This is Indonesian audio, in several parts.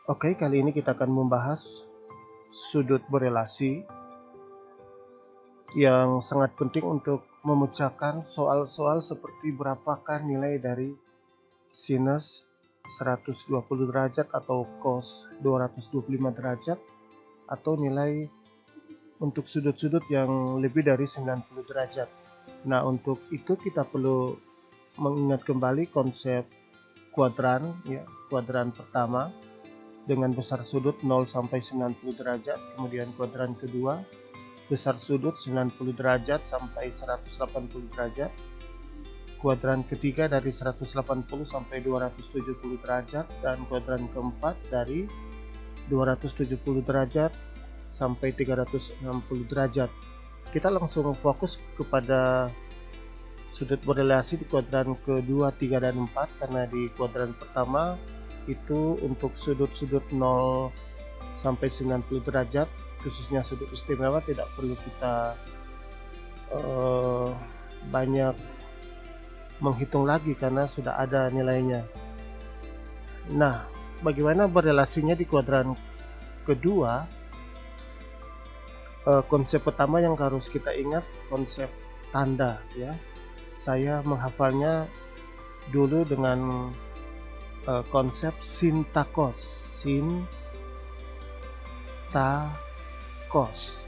Oke, kali ini kita akan membahas sudut berelasi yang sangat penting untuk memecahkan soal-soal seperti berapakah nilai dari sinus 120 derajat atau cos 225 derajat atau nilai untuk sudut-sudut yang lebih dari 90 derajat. Nah, untuk itu kita perlu mengingat kembali konsep kuadran, ya, kuadran pertama dengan besar sudut 0 sampai 90 derajat, kemudian kuadran kedua besar sudut 90 derajat sampai 180 derajat, kuadran ketiga dari 180 sampai 270 derajat, dan kuadran keempat dari 270 derajat sampai 360 derajat. Kita langsung fokus kepada sudut berelasi di kuadran kedua, 3, dan 4 karena di kuadran pertama itu untuk sudut-sudut 0 sampai 90 derajat, khususnya sudut istimewa, tidak perlu kita banyak menghitung lagi karena sudah ada nilainya. Nah, bagaimana berelasinya di kuadran kedua? Konsep pertama yang harus kita ingat konsep tanda, ya. Saya menghafalnya dulu dengan konsep sin ta cos. Sin ta cos.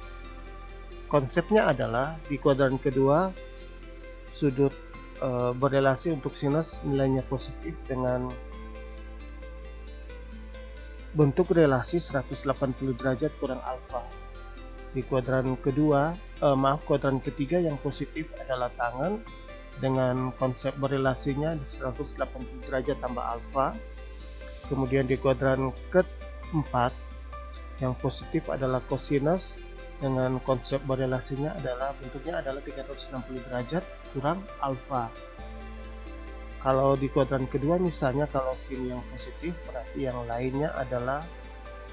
Konsepnya adalah di kuadran kedua sudut berelasi untuk sinus nilainya positif dengan bentuk relasi 180 derajat kurang alfa. Di kuadran kedua, kuadran ketiga yang positif adalah tangan dengan konsep berelasinya di 180 derajat tambah alfa. Kemudian di kuadran keempat yang positif adalah kosinus dengan konsep berelasinya adalah bentuknya adalah 360 derajat kurang alfa. Kalau di kuadran kedua misalnya kalau sin yang positif berarti yang lainnya adalah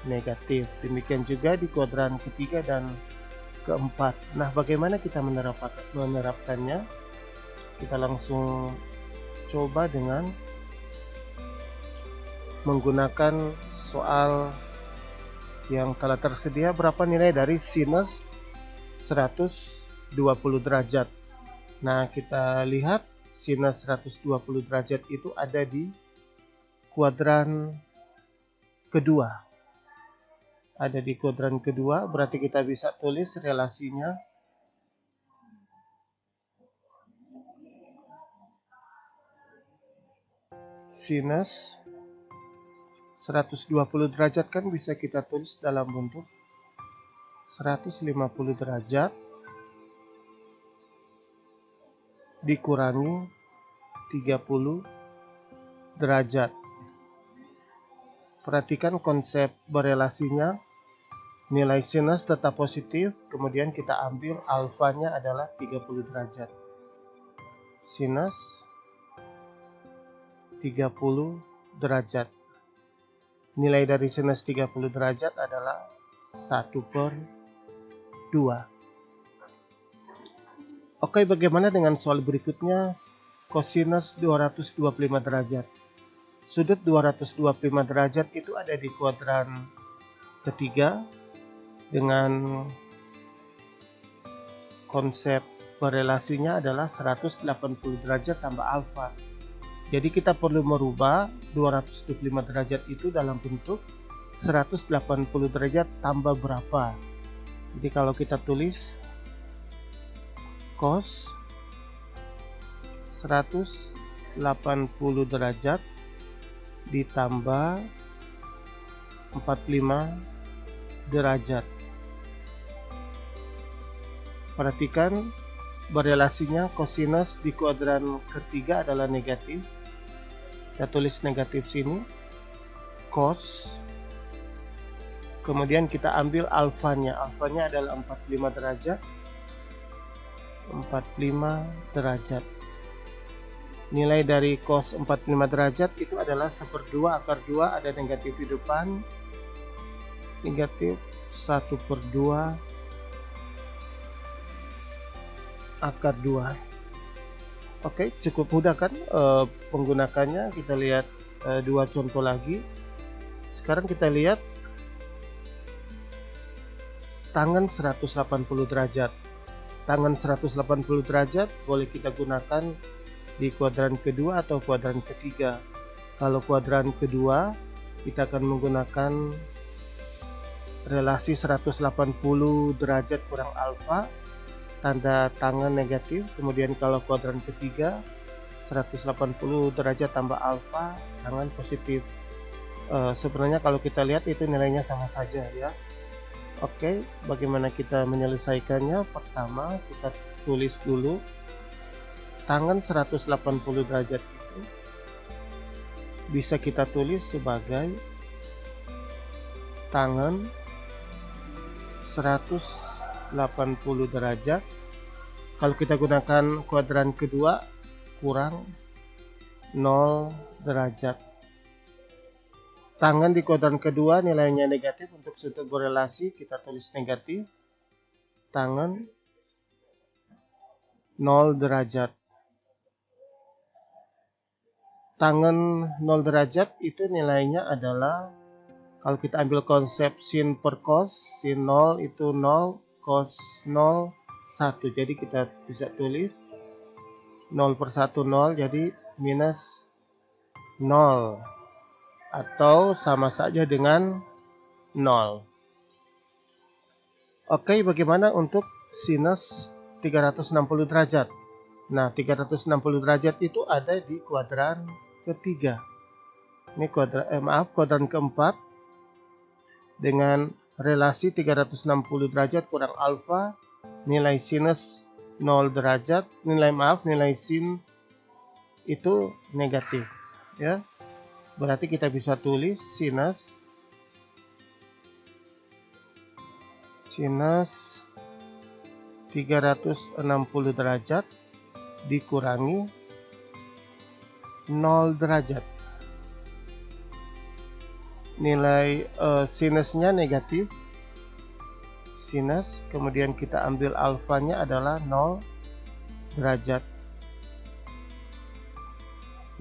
negatif. Demikian juga di kuadran ketiga dan keempat. Nah, bagaimana kita menerapkannya? Kita langsung coba dengan menggunakan soal yang telah tersedia. Berapa nilai dari sinus 120 derajat? Nah, kita lihat sinus 120 derajat itu ada di kuadran kedua. Ada di kuadran kedua, berarti kita bisa tulis relasinya sinus 120 derajat kan bisa kita tulis dalam bentuk 150 derajat dikurangi 30 derajat. Perhatikan konsep berelasinya, nilai sinus tetap positif, kemudian kita ambil alfanya adalah 30 derajat. Sinus 30 derajat. Nilai dari sinus 30 derajat adalah 1/2. Oke, bagaimana dengan soal berikutnya? Kosinus 225 derajat. Sudut 225 derajat itu ada di kuadran ketiga dengan konsep berelasinya adalah 180 derajat tambah alfa. Jadi kita perlu merubah 225 derajat itu dalam bentuk 180 derajat tambah berapa. Jadi kalau kita tulis cos 180 derajat ditambah 45 derajat. Perhatikan berelasinya kosinus di kuadran ketiga adalah negatif. Kita tulis negatif sini. Cos. Kemudian kita ambil alfanya. Alfanya adalah 45 derajat. 45 derajat. Nilai dari cos 45 derajat itu adalah 1/2 akar 2, ada negatif di depan, negatif 1/2 akar 2. Oke, cukup mudah kan penggunakannya. Kita lihat dua contoh lagi. Sekarang kita lihat tangan 180 derajat. Tangan 180 derajat boleh kita gunakan di kuadran kedua atau kuadran ketiga. Kalau kuadran kedua, kita akan menggunakan relasi 180 derajat kurang alfa, tanda tangan negatif. Kemudian kalau kuadran ketiga, 180 derajat tambah alfa, tangan positif. Sebenarnya kalau kita lihat itu nilainya sama saja ya. Oke, bagaimana kita menyelesaikannya? Pertama, kita tulis dulu tangan 180 derajat itu bisa kita tulis sebagai tangan 180 derajat. Kalau kita gunakan kuadran kedua, kurang 0 derajat. Tangan di kuadran kedua nilainya negatif, untuk sudut berelasi kita tulis negatif. Tangan 0 derajat. Tangan 0 derajat itu nilainya adalah, kalau kita ambil konsep sin per cos, sin 0 itu 0, cos 0 1. Jadi kita bisa tulis 0 per 1 0, jadi minus 0, atau sama saja dengan 0. Oke, bagaimana untuk sinus 360 derajat? Nah, 360 derajat itu ada di kuadran ketiga. Ini kuadran keempat dengan relasi 360 derajat kurang alfa, nilai sinus 0 derajat, nilai sin itu negatif ya. Berarti kita bisa tulis sinus 360 derajat dikurangi 0 derajat. Nilai sinusnya negatif, sinus, kemudian kita ambil alfanya adalah 0 derajat.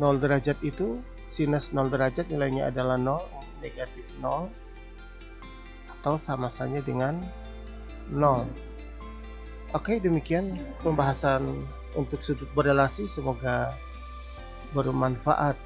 0 derajat itu, sinus 0 derajat nilainya adalah 0, negatif 0, atau sama saja dengan 0. Oke, demikian pembahasan untuk sudut berelasi, semoga bermanfaat.